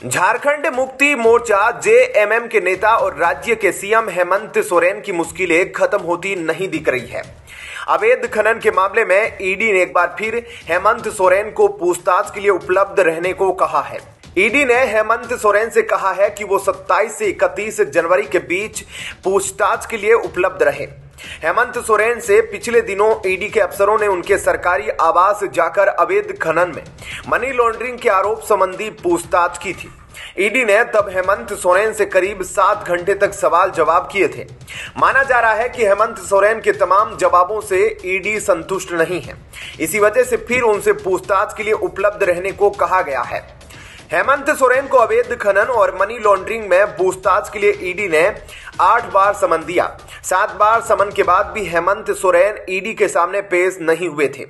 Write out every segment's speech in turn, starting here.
Jharkhand Mukti Morcha JMM के नेता और राज्य के सीएम हेमंत सोरेन की मुश्किलें खत्म होती नहीं दिख रही है। अवैध खनन के मामले में ईडी ने एक बार फिर हेमंत सोरेन को पूछताछ के लिए उपलब्ध रहने को कहा है। ईडी ने हेमंत सोरेन से कहा है कि वो 27 से 31 जनवरी के बीच पूछताछ के लिए उपलब्ध रहे। हेमंत सोरेन से पिछले दिनों ईडी के अफसरों ने उनके सरकारी आवास जाकर अवैध खनन में मनी लॉन्ड्रिंग के आरोप संबंधी पूछताछ की थी। ईडी ने तब हेमंत सोरेन से करीब 7 घंटे तक सवाल जवाब किए थे। माना जा रहा है कि हेमंत सोरेन के तमाम जवाबों से ईडी संतुष्ट नहीं है। इसी वजह से फिर उनसे पूछताछ के लिए उपलब्ध रहने को कहा गया है। हेमंत सोरेन को अवैध खनन और मनी लॉन्ड्रिंग में पूछताछ के लिए ईडी ने 8 बार समन दिया। 7 बार समन के बाद भी हेमंत सोरेन ईडी के सामने पेश नहीं हुए थे।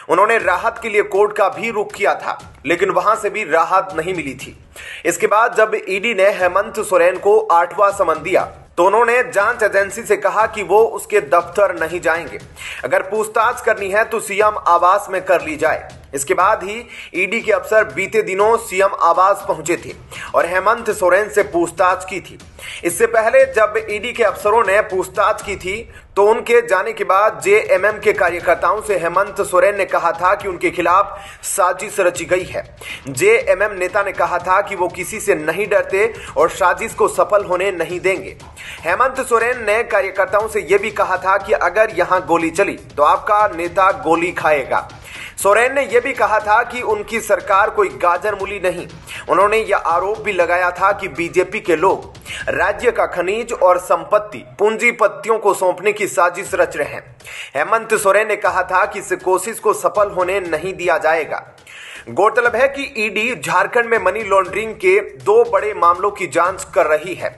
उन्होंने राहत के लिए कोर्ट का भी रुख किया था, लेकिन वहां से भी राहत नहीं मिली थी। इसके बाद जब ईडी ने हेमंत सोरेन को 8वां समन दिया तो उन्होंने जांच एजेंसी से कहा कि वो उसके दफ्तर नहीं जाएंगे। अगर पूछताछ करनी है तो सीएम आवास में कर ली जाए। इसके बाद ही ईडी के अफसर बीते दिनों सीएम आवास पहुंचे थे और हेमंत सोरेन से पूछताछ की थी। इससे पहले जब ईडी के अफसरों ने पूछताछ की थी तो उनके जाने के बाद जेएमएम के कार्यकर्ताओं से हेमंत सोरेन ने कहा था कि उनके खिलाफ साजिश रची गई है। जेएमएम नेता ने कहा था कि वो किसी से नहीं डरते और साजिश को सफल होने नहीं देंगे। हेमंत सोरेन ने कार्यकर्ताओं से यह भी कहा था कि अगर यहां गोली चली तो आपका नेता गोली खाएगा। सोरेन ने यह भी कहा था कि उनकी सरकार कोई गाजर मूली नहीं। उन्होंने यह आरोप भी लगाया था कि बीजेपी के लोग राज्य का खनिज और संपत्ति पूंजीपतियों को सौंपने की साजिश रच रहे हैं। हेमंत सोरेन ने कहा था कि इस कोशिश को सफल होने नहीं दिया जाएगा। गौरतलब है कि ईडी झारखंड में मनी लॉन्ड्रिंग के 2 बड़े मामलों की जांच कर रही है।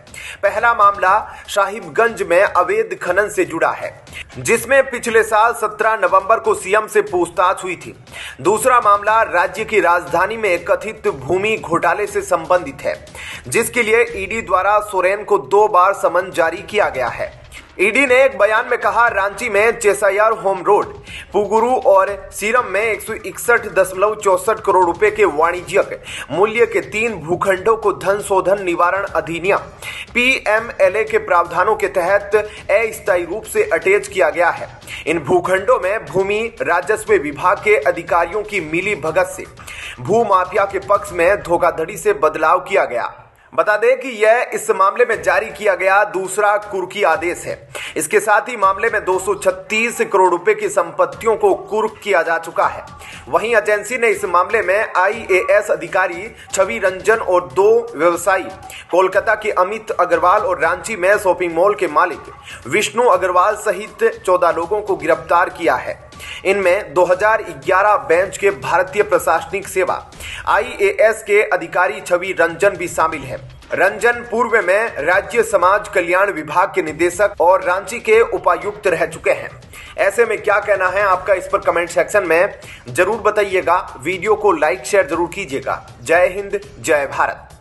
पहला मामला साहिबगंज में अवैध खनन से जुड़ा है, जिसमें पिछले साल 17 नवंबर को सीएम से पूछताछ हुई थी। दूसरा मामला राज्य की राजधानी में कथित भूमि घोटाले से संबंधित है, जिसके लिए ईडी द्वारा सोरेन को 2 बार समन जारी किया गया है। ईडी ने एक बयान में कहा, रांची में चेसायर होम रोड, पुगुरु और सीरम में 161.64 करोड़ रुपए के वाणिज्यिक मूल्य के 3 भूखंडों को धन शोधन निवारण अधिनियम पीएमएलए के प्रावधानों के तहत अस्थायी रूप से अटैच किया गया है। इन भूखंडों में भूमि राजस्व विभाग के अधिकारियों की मिली भगत से भू माफिया के पक्ष में धोखाधड़ी से बदलाव किया गया। बता दें कि यह इस मामले में जारी किया गया दूसरा कुर्की आदेश है। इसके साथ ही मामले में 236 करोड़ रुपए की संपत्तियों को कुर्क किया जा चुका है। वहीं एजेंसी ने इस मामले में आईएएस अधिकारी छवि रंजन और 2 व्यवसायी कोलकाता के अमित अग्रवाल और रांची में शॉपिंग मॉल के मालिक विष्णु अग्रवाल सहित 14 लोगों को गिरफ्तार किया है। इनमें 2011 बैच के भारतीय प्रशासनिक सेवा आईएएस के अधिकारी छवि रंजन भी शामिल है। रंजन पूर्व में राज्य समाज कल्याण विभाग के निदेशक और रांची के उपायुक्त रह चुके हैं। ऐसे में क्या कहना है आपका, इस पर कमेंट सेक्शन में जरूर बताइएगा। वीडियो को लाइक शेयर जरूर कीजिएगा। जय हिंद, जय भारत।